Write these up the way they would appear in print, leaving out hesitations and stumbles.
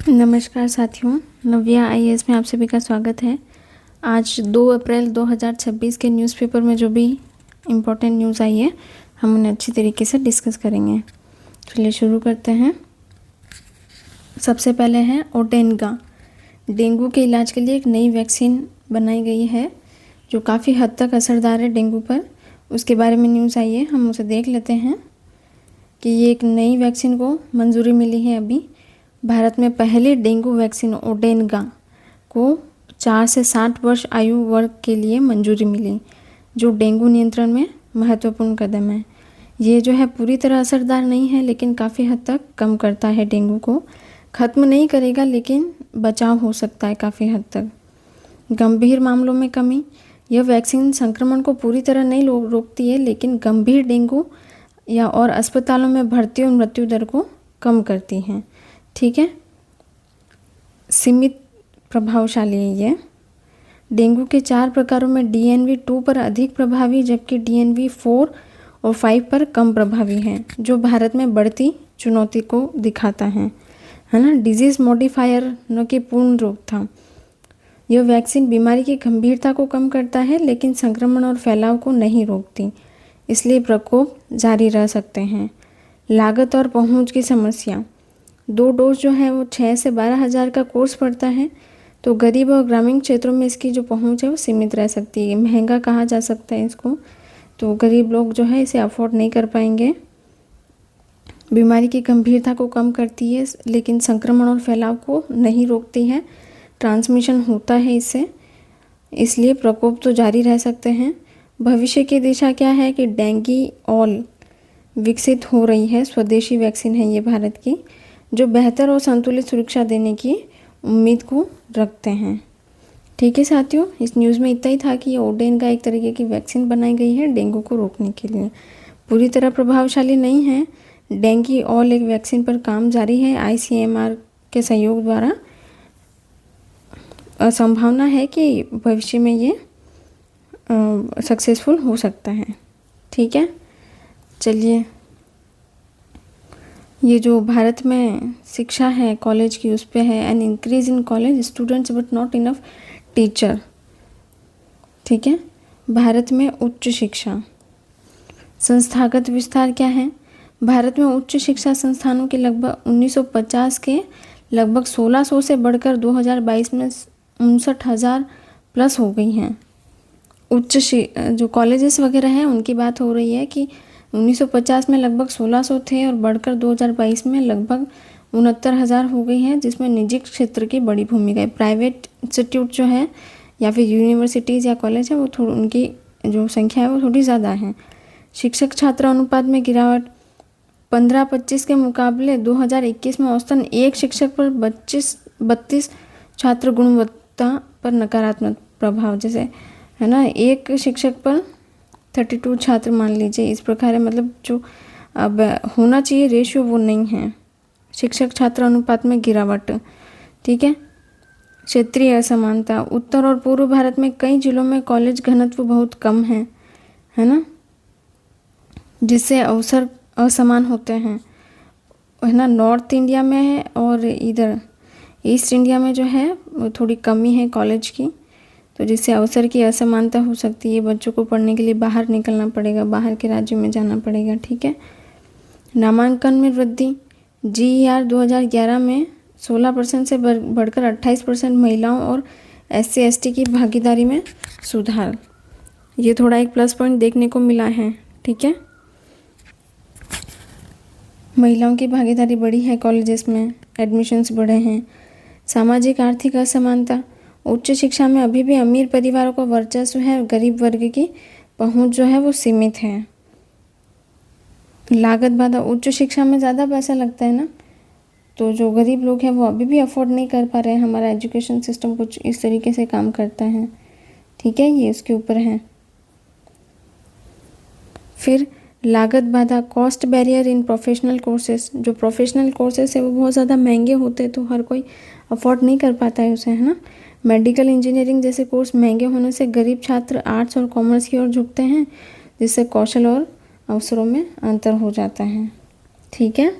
नमस्कार साथियों, नव्या आईएएस में आप सभी का स्वागत है। आज 2 अप्रैल 2026 के न्यूज़पेपर में जो भी इम्पोर्टेंट न्यूज़ आई है हम उन्हें अच्छी तरीके से डिस्कस करेंगे। चलिए शुरू करते हैं। सबसे पहले है ओडेनगा। डेंगू के इलाज के लिए एक नई वैक्सीन बनाई गई है जो काफ़ी हद तक असरदार है डेंगू पर। उसके बारे में न्यूज़ आई है, हम उसे देख लेते हैं कि ये एक नई वैक्सीन को मंजूरी मिली है। अभी भारत में पहली डेंगू वैक्सीन ओडेनगा को 4 से 60 वर्ष आयु वर्ग के लिए मंजूरी मिली, जो डेंगू नियंत्रण में महत्वपूर्ण कदम है। ये जो है पूरी तरह असरदार नहीं है, लेकिन काफ़ी हद तक कम करता है। डेंगू को ख़त्म नहीं करेगा, लेकिन बचाव हो सकता है काफ़ी हद तक। गंभीर मामलों में कमी। यह वैक्सीन संक्रमण को पूरी तरह नहीं रोकती है, लेकिन गंभीर डेंगू या और अस्पतालों में भर्ती और मृत्यु दर को कम करती हैं। ठीक है, सीमित प्रभावशाली है ये। डेंगू के 4 प्रकारों में DNV-2 पर अधिक प्रभावी, जबकि DNV-4 और 5 पर कम प्रभावी है, जो भारत में बढ़ती चुनौती को दिखाता है ना। डिजीज़ मॉडिफायर न कि पूर्ण रोकथाम। यह वैक्सीन बीमारी की गंभीरता को कम करता है, लेकिन संक्रमण और फैलाव को नहीं रोकती, इसलिए प्रकोप जारी रह सकते हैं। लागत और पहुंच की समस्या। 2 डोज जो है वो 6 से 12 हज़ार का कोर्स पड़ता है, तो गरीब और ग्रामीण क्षेत्रों में इसकी जो पहुंच है वो सीमित रह सकती है। महंगा कहा जा सकता है इसको, तो गरीब लोग जो है इसे अफोर्ड नहीं कर पाएंगे। बीमारी की गंभीरता को कम करती है, लेकिन संक्रमण और फैलाव को नहीं रोकती है। ट्रांसमिशन होता है इससे, इसलिए प्रकोप तो जारी रह सकते हैं। भविष्य की दिशा क्या है कि डेंगी ऑल विकसित हो रही है। स्वदेशी वैक्सीन है ये भारत की, जो बेहतर और संतुलित सुरक्षा देने की उम्मीद को रखते हैं। ठीक है साथियों, इस न्यूज़ में इतना ही था कि ये ओडेन का एक तरीके की वैक्सीन बनाई गई है डेंगू को रोकने के लिए। पूरी तरह प्रभावशाली नहीं है। डेंगी ऑल एक वैक्सीन पर काम जारी है ICMR के सहयोग द्वारा। संभावना है कि भविष्य में ये सक्सेसफुल हो सकता है। ठीक है, चलिए, ये जो भारत में शिक्षा है कॉलेज की, उस पे है an increase in college students but not enough teacher. ठीक है, भारत में उच्च शिक्षा संस्थागत विस्तार क्या है। भारत में उच्च शिक्षा संस्थानों की लगभग 1950 के लगभग 1600 से बढ़कर 2022 में 59,000 प्लस हो गई हैं। जो कॉलेजेस वगैरह हैं उनकी बात हो रही है कि 1950 में लगभग 1600 थे और बढ़कर 2022 में लगभग 69,000 हो गई हैं, जिसमें निजी क्षेत्र की बड़ी भूमिका है। प्राइवेट इंस्टीट्यूट जो है या फिर यूनिवर्सिटीज़ या कॉलेज है, वो थोड़ी उनकी जो संख्या है वो थोड़ी ज़्यादा है। शिक्षक छात्र अनुपात में गिरावट। 15-25 के मुकाबले 2021 में औसतन एक शिक्षक पर 32 छात्र गुणवत्ता पर नकारात्मक प्रभाव, जैसे है ना, एक शिक्षक पर 32 छात्र मान लीजिए, इस प्रकार है। मतलब जो अब होना चाहिए रेशियो वो नहीं है। शिक्षक छात्र अनुपात में गिरावट। ठीक है, क्षेत्रीय असमानता। उत्तर और पूर्व भारत में कई जिलों में कॉलेज घनत्व बहुत कम है ना, जिससे अवसर असमान होते हैं, है ना। नॉर्थ इंडिया में है और इधर ईस्ट इंडिया में जो है वो थोड़ी कमी है कॉलेज की, तो जिससे अवसर की असमानता हो सकती है। बच्चों को पढ़ने के लिए बाहर निकलना पड़ेगा, बाहर के राज्यों में जाना पड़ेगा। ठीक है, नामांकन में वृद्धि। GER 2011 में 16% से बढ़कर 28% महिलाओं और SC ST की भागीदारी में सुधार। ये थोड़ा एक प्लस पॉइंट देखने को मिला है। ठीक है, महिलाओं की भागीदारी बढ़ी है, कॉलेजेस में एडमिशन्स बढ़े हैं। सामाजिक आर्थिक असमानता। उच्च शिक्षा में अभी भी अमीर परिवारों का वर्चस्व है, गरीब वर्ग की पहुंच जो है वो सीमित है। लागत बाधा। उच्च शिक्षा में ज़्यादा पैसा लगता है ना, तो जो गरीब लोग हैं वो अभी भी अफोर्ड नहीं कर पा रहे हैं। हमारा एजुकेशन सिस्टम कुछ इस तरीके से काम करता है। ठीक है, ये उसके ऊपर है। फिर लागत बाधा, cost barrier in professional courses. जो प्रोफेशनल कोर्सेज है वो बहुत ज़्यादा महंगे होते हैं, तो हर कोई अफोर्ड नहीं कर पाता है उसे, है ना। मेडिकल इंजीनियरिंग जैसे कोर्स महंगे होने से गरीब छात्र आर्ट्स और कॉमर्स की ओर झुकते हैं, जिससे कौशल और अवसरों में अंतर हो जाता है। ठीक है,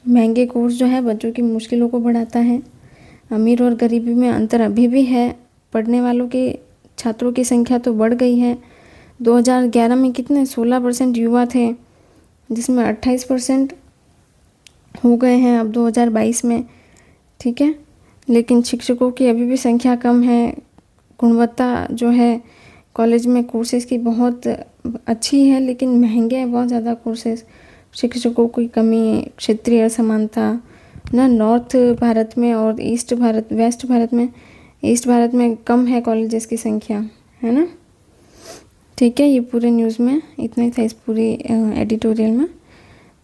महंगे कोर्स जो है बच्चों की मुश्किलों को बढ़ाता है। अमीर और गरीबी में अंतर अभी भी है। पढ़ने वालों के छात्रों की संख्या तो बढ़ गई है। 2011 में कितने 16% युवा थे, जिसमें 28% हो गए हैं अब 2022 में। ठीक है, लेकिन शिक्षकों की अभी भी संख्या कम है। गुणवत्ता जो है कॉलेज में कोर्सेज़ की बहुत अच्छी है, लेकिन महंगे हैं बहुत ज़्यादा कोर्सेज़। शिक्षकों की कमी, क्षेत्रीय असमानता ना, नॉर्थ भारत में और ईस्ट भारत में कम है कॉलेजेस की संख्या, है ना। ठीक है, ये पूरे न्यूज़ में इतना ही था, इस पूरी एडिटोरियल में।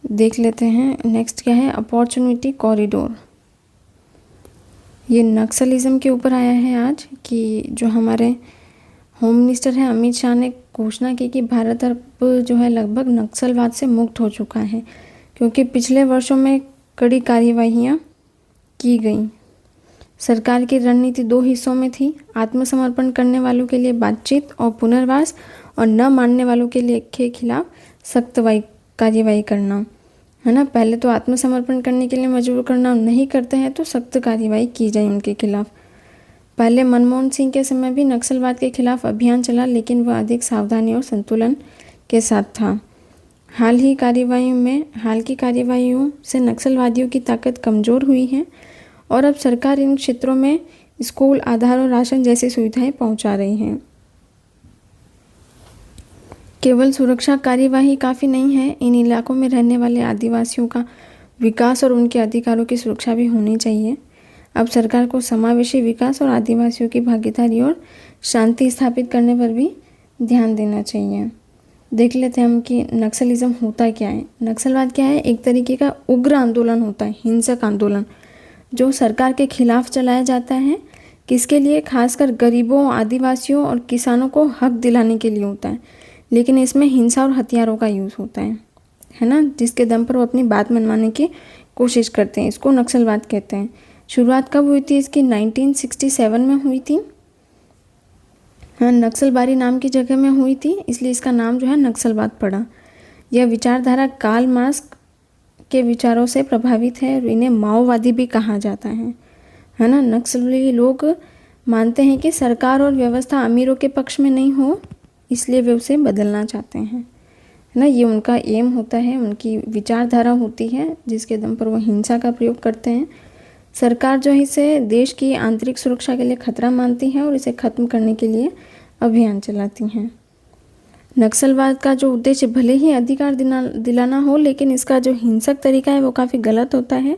देख लेते हैं नेक्स्ट क्या है। अपॉर्चुनिटी कॉरिडोर, ये नक्सलिज्म के ऊपर आया है आज, कि जो हमारे होम मिनिस्टर हैं अमित शाह ने घोषणा की कि भारत अब जो है लगभग नक्सलवाद से मुक्त हो चुका है, क्योंकि पिछले वर्षों में कड़ी कार्यवाहियाँ की गई। सरकार की रणनीति 2 हिस्सों में थी, आत्मसमर्पण करने वालों के लिए बातचीत और पुनर्वास, और न मानने वालों के खिलाफ सख्त कार्यवाही करना, है ना। पहले तो आत्मसमर्पण करने के लिए मजबूर करना, नहीं करते हैं तो सख्त कार्यवाही की जाए उनके खिलाफ। पहले मनमोहन सिंह के समय भी नक्सलवाद के खिलाफ अभियान चला, लेकिन वह अधिक सावधानी और संतुलन के साथ था। हाल की कार्यवाहियों से नक्सलवादियों की ताकत कमज़ोर हुई है, और अब सरकार इन क्षेत्रों में स्कूल, आधार और राशन जैसी सुविधाएं पहुंचा रही है। केवल सुरक्षा कार्यवाही काफ़ी नहीं है, इन इलाकों में रहने वाले आदिवासियों का विकास और उनके अधिकारों की सुरक्षा भी होनी चाहिए। अब सरकार को समावेशी विकास और आदिवासियों की भागीदारी और शांति स्थापित करने पर भी ध्यान देना चाहिए। देख लेते हैं हम कि नक्सलिज्म होता क्या है। नक्सलवाद क्या है? एक तरीके का उग्र आंदोलन होता है, हिंसक आंदोलन, जो सरकार के खिलाफ चलाया जाता है। किसके लिए? खासकर गरीबों, आदिवासियों और किसानों को हक दिलाने के लिए होता है, लेकिन इसमें हिंसा और हथियारों का यूज़ होता है ना, जिसके दम पर वो अपनी बात मनवाने की कोशिश करते हैं। इसको नक्सलवाद कहते हैं। शुरुआत कब हुई थी इसकी? 1967 में हुई थी। हाँ, नक्सलबारी नाम की जगह में हुई थी, इसलिए इसका नाम जो है नक्सलवाद पड़ा। यह विचारधारा कार्ल मार्क्स के विचारों से प्रभावित है और इन्हें माओवादी भी कहा जाता है ना। नक्सली लोग मानते हैं कि सरकार और व्यवस्था अमीरों के पक्ष में नहीं हो, इसलिए वे उसे बदलना चाहते हैं, है ना। ये उनका एम होता है, उनकी विचारधारा होती है, जिसके दम पर वो हिंसा का प्रयोग करते हैं। सरकार जो है इसे देश की आंतरिक सुरक्षा के लिए खतरा मानती है और इसे खत्म करने के लिए अभियान चलाती हैं। नक्सलवाद का जो उद्देश्य भले ही अधिकार दिलाना हो, लेकिन इसका जो हिंसक तरीका है वो काफ़ी गलत होता है।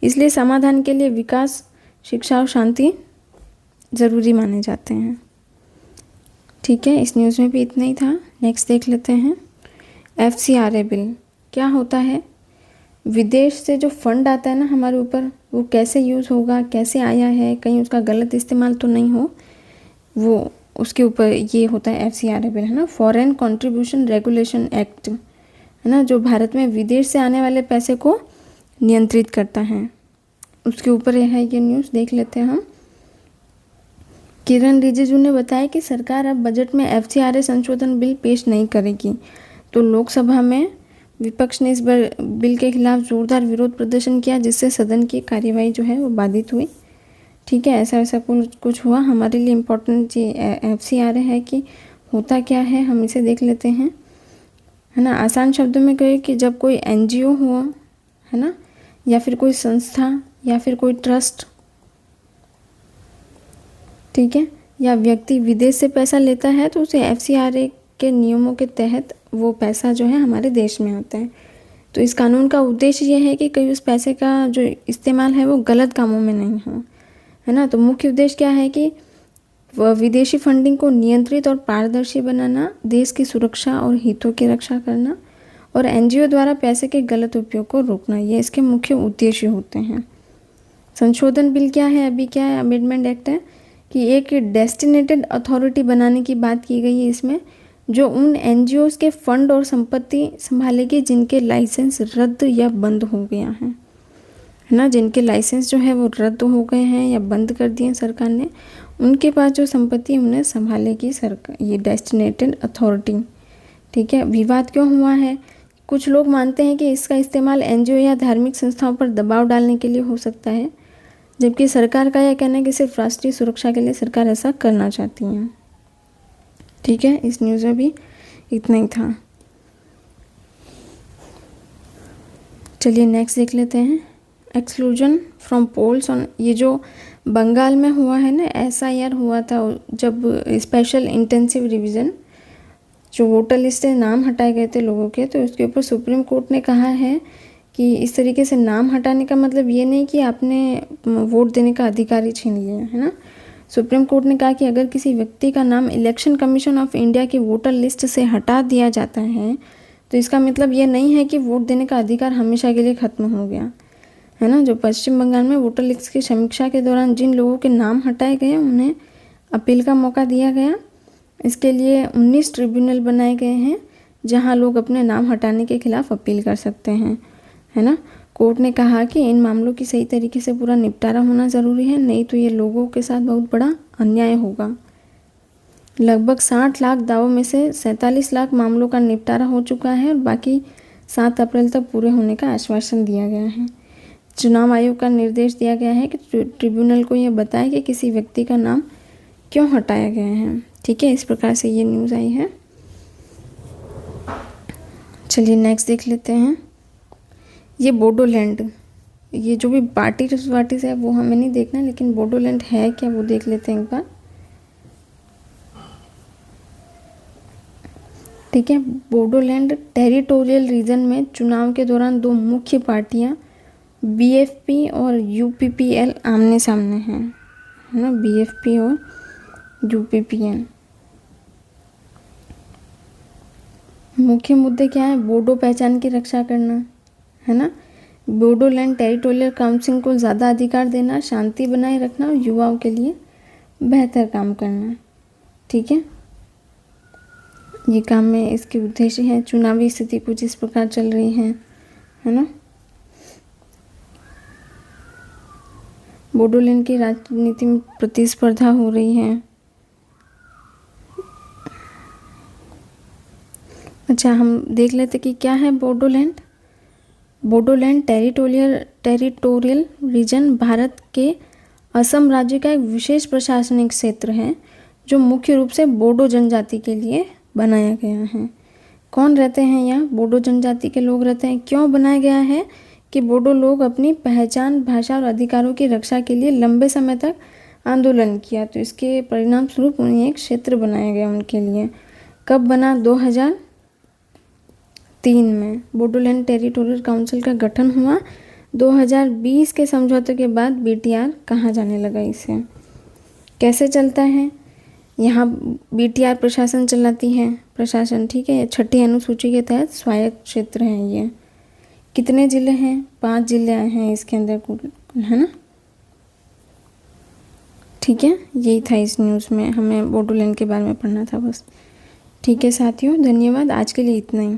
इसलिए समाधान के लिए विकास, शिक्षा और शांति ज़रूरी माने जाते हैं। ठीक है, इस न्यूज़ में भी इतना ही था। नेक्स्ट देख लेते हैं। FCRA बिल क्या होता है? विदेश से जो फंड आता है ना हमारे ऊपर, वो कैसे यूज़ होगा, कैसे आया है, कहीं उसका गलत इस्तेमाल तो नहीं हो, वो उसके ऊपर ये होता है FCRA बिल, है ना। फॉरेन कंट्रीब्यूशन रेगुलेशन एक्ट, है ना, जो भारत में विदेश से आने वाले पैसे को नियंत्रित करता है, उसके ऊपर है ये न्यूज़। देख लेते हैं हम। किरण रिजिजू ने बताया कि सरकार अब बजट में FCRA संशोधन बिल पेश नहीं करेगी। तो लोकसभा में विपक्ष ने इस बिल के खिलाफ जोरदार विरोध प्रदर्शन किया, जिससे सदन की कार्यवाही जो है वो बाधित हुई। ठीक है, ऐसा कुछ हुआ। हमारे लिए इम्पोर्टेंट ये FCRA है कि होता क्या है, हम इसे देख लेते हैं, है ना। आसान शब्दों में कहे कि जब कोई NGO हो, है ना, या फिर कोई संस्था या फिर कोई ट्रस्ट, ठीक है, या व्यक्ति विदेश से पैसा लेता है, तो उसे FCRA के नियमों के तहत वो पैसा जो है हमारे देश में आता है। तो इस कानून का उद्देश्य ये है कि कहीं उस पैसे का जो इस्तेमाल है वो गलत कामों में नहीं हो, है ना। तो मुख्य उद्देश्य क्या है कि विदेशी फंडिंग को नियंत्रित और पारदर्शी बनाना, देश की सुरक्षा और हितों की रक्षा करना, और NGO द्वारा पैसे के गलत उपयोग को रोकना, ये इसके मुख्य उद्देश्य होते हैं। संशोधन बिल क्या है? अभी क्या है? अमेंडमेंट एक्ट है कि एक डेस्टिनेटेड अथॉरिटी बनाने की बात की गई है इसमें, जो उन NGOs के फंड और संपत्ति संभालेगी जिनके लाइसेंस रद्द या बंद हो गया है ना। जिनके लाइसेंस जो है वो रद्द हो गए हैं या बंद कर दिए सरकार ने, उनके पास जो संपत्ति उन्हें संभालेगी सरकार, ये डेस्टिनेटेड अथॉरिटी। ठीक है, विवाद क्यों हुआ है? कुछ लोग मानते हैं कि इसका इस्तेमाल एनजीओ या धार्मिक संस्थाओं पर दबाव डालने के लिए हो सकता है, जबकि सरकार का यह कहना है कि सिर्फ राष्ट्रीय सुरक्षा के लिए सरकार ऐसा करना चाहती है। ठीक है, इस न्यूज़ में भी इतना ही था। चलिए नेक्स्ट देख लेते हैं। एक्सक्लूजन फ्रॉम पोल्स ऑन, ये जो बंगाल में हुआ है ना, SIR हुआ था जब स्पेशल इंटेंसिव रिवीजन, जो वोटर लिस्ट से नाम हटाए गए थे लोगों के, तो उसके ऊपर सुप्रीम कोर्ट ने कहा है कि इस तरीके से नाम हटाने का मतलब ये नहीं कि आपने वोट देने का अधिकार ही छीन लिया है ना। सुप्रीम कोर्ट ने कहा कि अगर किसी व्यक्ति का नाम इलेक्शन कमीशन ऑफ इंडिया की वोटर लिस्ट से हटा दिया जाता है तो इसका मतलब ये नहीं है कि वोट देने का अधिकार हमेशा के लिए ख़त्म हो गया है ना। जो पश्चिम बंगाल में वोटर लिस्ट की समीक्षा के दौरान जिन लोगों के नाम हटाए गए उन्हें अपील का मौका दिया गया। इसके लिए 19 ट्रिब्यूनल बनाए गए हैं जहां लोग अपने नाम हटाने के खिलाफ अपील कर सकते हैं, है ना। कोर्ट ने कहा कि इन मामलों की सही तरीके से पूरा निपटारा होना ज़रूरी है, नहीं तो ये लोगों के साथ बहुत बड़ा अन्याय होगा। लगभग 60 लाख दावों में से 47 लाख मामलों का निपटारा हो चुका है और बाकी 7 अप्रैल तक पूरे होने का आश्वासन दिया गया है। चुनाव आयोग का निर्देश दिया गया है कि ट्रिब्यूनल को यह बताए कि किसी व्यक्ति का नाम क्यों हटाया गया है। ठीक है, इस प्रकार से ये न्यूज़ आई है। चलिए नेक्स्ट देख लेते हैं। ये बोडोलैंड, ये जो भी पार्टी है वो हमें नहीं देखना, लेकिन बोडोलैंड है क्या वो देख लेते हैं एक बार। ठीक है, बोडोलैंड टेरिटोरियल रीजन में चुनाव के दौरान 2 मुख्य पार्टियां BFP और UPPL आमने सामने हैं, है ना, BFP और UPPN। मुख्य मुद्दे क्या है? बोडो पहचान की रक्षा करना, है ना, बोडोलैंड टेरिटोरियल काउंसिल को ज़्यादा अधिकार देना, शांति बनाए रखना और युवाओं के लिए बेहतर काम करना। ठीक है, ये काम में इसके उद्देश्य हैं। चुनावी स्थिति कुछ इस प्रकार चल रही है ना। बोडोलैंड की राजनीति में प्रतिस्पर्धा हो रही है। अच्छा, हम देख लेते कि क्या है बोडोलैंड। बोडोलैंड टेरिटोरियल रीजन भारत के असम राज्य का एक विशेष प्रशासनिक क्षेत्र है जो मुख्य रूप से बोडो जनजाति के लिए बनाया गया है। कौन रहते हैं यहाँ? बोडो जनजाति के लोग रहते हैं। क्यों बनाया गया है? कि बोडो लोग अपनी पहचान, भाषा और अधिकारों की रक्षा के लिए लंबे समय तक आंदोलन किया, तो इसके परिणाम स्वरूप उन्हें एक क्षेत्र बनाया गया उनके लिए। कब बना? 2003 में बोडोलैंड टेरिटोरियल काउंसिल का गठन हुआ। 2020 के समझौते के बाद BTR कहा जाने लगा इसे। कैसे चलता है? यहाँ BTR प्रशासन चलाती है, प्रशासन, ठीक है। 6ठी अनुसूची के तहत स्वायत्त क्षेत्र है ये। कितने ज़िले हैं? 5 ज़िले हैं इसके अंदर, है ना। ठीक है, यही था इस न्यूज़ में, हमें बोडोलैंड के बारे में पढ़ना था बस। ठीक है साथियों, धन्यवाद। आज के लिए इतना ही।